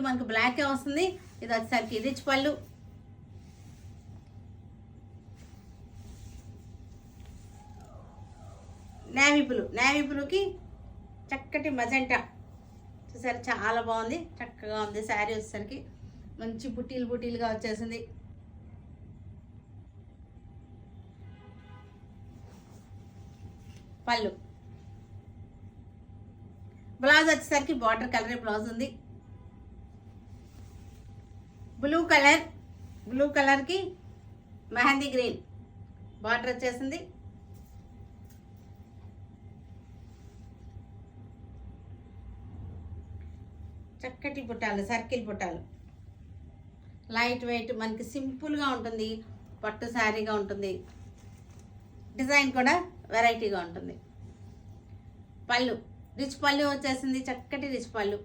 మనకి బ్లాక్ వస్తుంది. ఇది వచ్చేసరికి రిచ్ పళ్ళు. నేవీ బ్లూకి చక్కటి మజెంటా చూసారు, చాలా బాగుంది, చక్కగా ఉంది. శారీ వచ్చేసరికి మంచి బుటీలుగా వచ్చేసింది. పళ్ళు. బ్లౌజ్ వచ్చేసరికి బార్డర్ కలర్ బ్లౌజ్ ఉంది. బ్లూ కలర్కి మెహందీ గ్రీన్ బార్డర్ వచ్చేసింది. చక్కటి బుట్టాలు, సర్కిల్ బుట్టాలు, లైట్ వెయిట్, మనకి సింపుల్గా ఉంటుంది, పట్టు శారీగా ఉంటుంది. డిజైన్ కూడా వెరైటీగా ఉంటుంది. పళ్ళు రిచ్ పళ్ళు వచ్చేసింది, చక్కటి రిచ్ పళ్ళు.